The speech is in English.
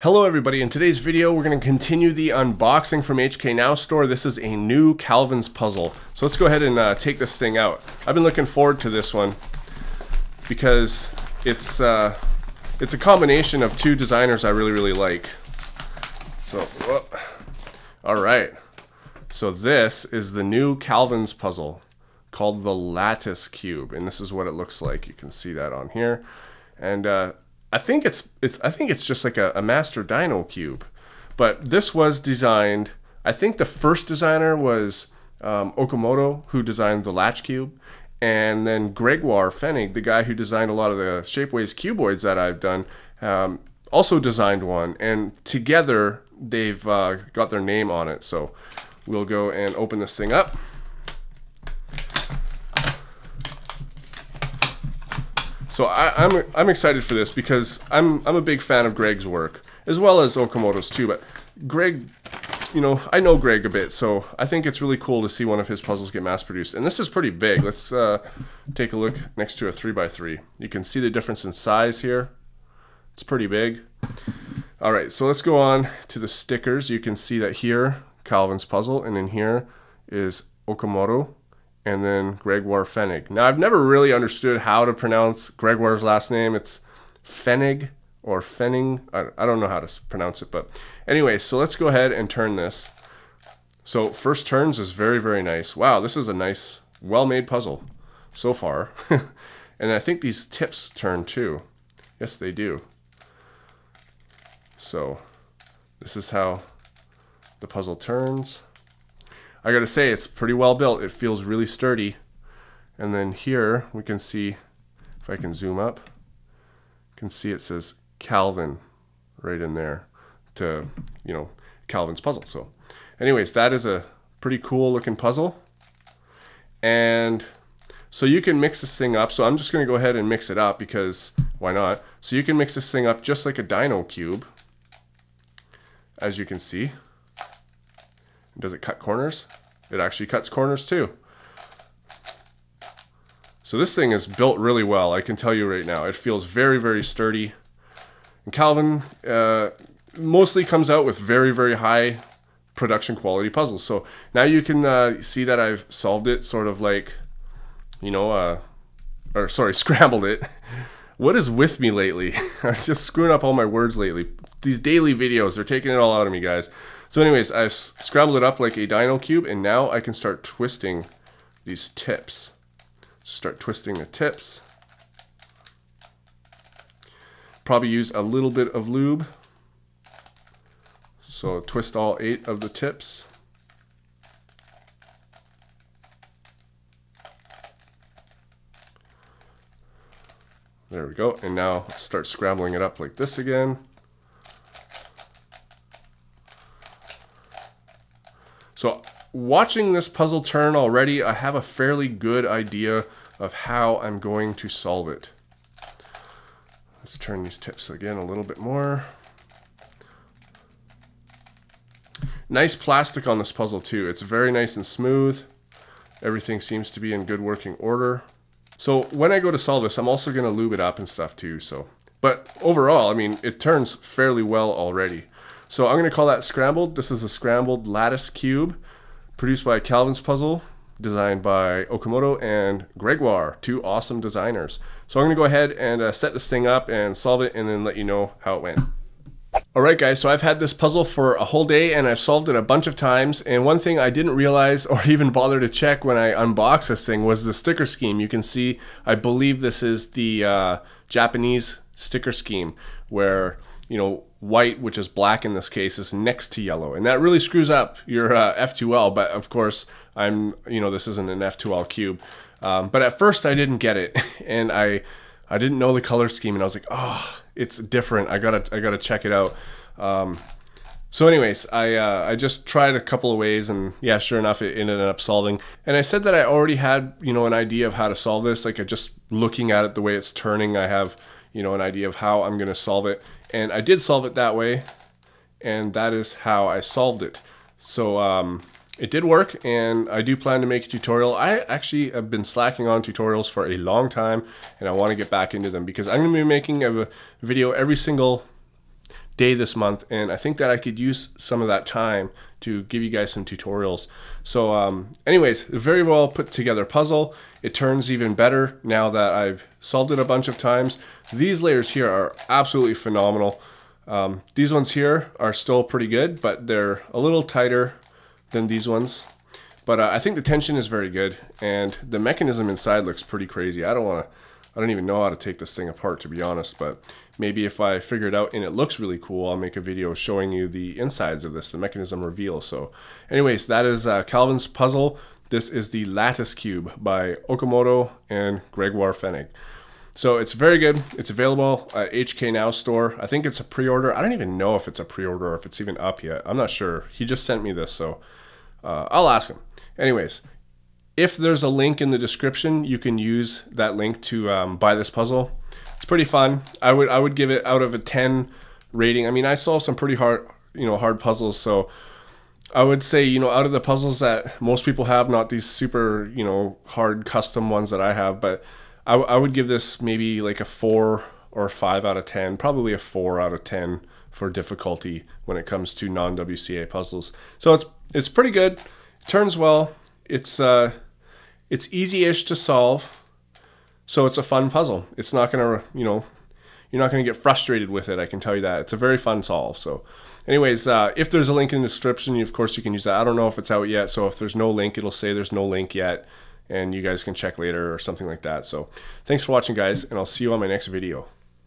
Hello everybody, in today's video we're going to continue the unboxing from HK Now store. This is a new Calvin's puzzle. So let's go ahead and take this thing out. I've been looking forward to this one because it's a combination of two designers I really like. So, alright. So this is the new Calvin's puzzle called the Lattice Cube, and this is what it looks like. You can see that on here. And I think it's just like a master dino cube, but this was designed. I think the first designer was Okamoto, who designed the Lattice Cube, and then Gregoire Pfennig, the guy who designed a lot of the Shapeways cuboids that I've done, also designed one, and together they've got their name on it. So we'll go and open this thing up. So I'm excited for this because I'm a big fan of Greg's work, as well as Okamoto's too. But Greg, you know, I know Greg a bit, so I think it's really cool to see one of his puzzles get mass produced. And this is pretty big. Let's take a look next to a 3x3. You can see the difference in size here. It's pretty big. All right, so let's go on to the stickers. You can see that here, Calvin's puzzle, and in here is Okamoto, and then Gregoire Pfennig. Now, I've never really understood how to pronounce Gregoire's last name. It's Pfennig or Pfennig. I don't know how to pronounce it, but anyway, so let's go ahead and turn this. So first turns is very nice. Wow, this is a nice, well-made puzzle so far. And I think these tips turn too. Yes, they do. So this is how the puzzle turns. I gotta say, it's pretty well built. It feels really sturdy. And then here we can see, if I can zoom up, you can see it says Calvin right in there to, you know, Calvin's puzzle. So anyways, that is a pretty cool looking puzzle. And so you can mix this thing up. So I'm just gonna go ahead and mix it up because why not? So you can mix this thing up just like a dino cube, as you can see. Does it cut corners? It actually cuts corners too. So this thing is built really well, I can tell you right now. It feels very sturdy. And Calvin mostly comes out with very high production quality puzzles. So now you can see that I've solved it sort of like, you know, scrambled it. What is with me lately? I'm just screwing up all my words lately. These daily videos, they're taking it all out of me, guys. So anyways, I've scrambled it up like a dino cube, and now I can start twisting these tips. Start twisting the tips. Probably use a little bit of lube. So twist all 8 of the tips. There we go. And now let's start scrambling it up like this again. So watching this puzzle turn already, I have a fairly good idea of how I'm going to solve it. Let's turn these tips again a little bit more. Nice plastic on this puzzle too. It's very nice and smooth. Everything seems to be in good working order. So when I go to solve this, I'm also going to lube it up and stuff too. But overall, I mean, it turns fairly well already. So I'm going to call that scrambled. This is a scrambled lattice cube produced by Calvin's Puzzle, designed by Okamoto and Gregoire, 2 awesome designers. So I'm going to go ahead and set this thing up and solve it and then let you know how it went. Alright guys, so I've had this puzzle for a whole day and I've solved it a bunch of times, and one thing I didn't realize or even bother to check when I unboxed this thing was the sticker scheme. You can see, I believe this is the Japanese sticker scheme where, you know, white, which is black in this case, is next to yellow, and that really screws up your F2L. But of course, this isn't an F2L cube. But at first I didn't get it, and I didn't know the color scheme, and I was like, oh, it's different. I gotta check it out. So anyways, I just tried a couple of ways, and yeah, sure enough, it ended up solving. And I said that I already had, you know, an idea of how to solve this. Like, just looking at it, the way it's turning, I have, you know, an idea of how I'm gonna solve it. And I did solve it that way, and that is how I solved it. So it did work, and I do plan to make a tutorial. I actually have been slacking on tutorials for a long time, and I want to get back into them because I'm going to be making a video every single day this month, and I think that I could use some of that time to give you guys some tutorials. So anyways, very well put together puzzle. It turns even better now that I've solved it a bunch of times. These layers here are absolutely phenomenal. These ones here are still pretty good, but they're a little tighter than these ones. But I think the tension is very good, and the mechanism inside looks pretty crazy. I don't even know how to take this thing apart, to be honest, but maybe if I figure it out and it looks really cool, I'll make a video showing you the insides of this, the mechanism reveal. So anyways, that is Calvin's puzzle. This is the Lattice Cube by Okamoto and Gregoire Fennig. So it's very good. It's available at HK Now store. I think it's a pre-order. I don't even know if it's a pre-order or if it's even up yet. I'm not sure. He just sent me this, so I'll ask him. Anyways, if there's a link in the description, you can use that link to buy this puzzle. It's pretty fun. I would give it out of a 10 rating. I mean, I solved some pretty hard puzzles, so I would say, out of the puzzles that most people have, not these super, hard custom ones that I have, but I would give this maybe like a 4 or 5 out of 10, probably a 4 out of 10 for difficulty when it comes to non-WCA puzzles. So it's pretty good. It turns well. It's easy-ish to solve, so it's a fun puzzle. It's not gonna, you're not gonna get frustrated with it. I can tell you that. It's a very fun solve. So, anyways, if there's a link in the description, of course you can use that. I don't know if it's out yet, so if there's no link, it'll say there's no link yet, and you guys can check later or something like that. So, thanks for watching, guys, and I'll see you on my next video.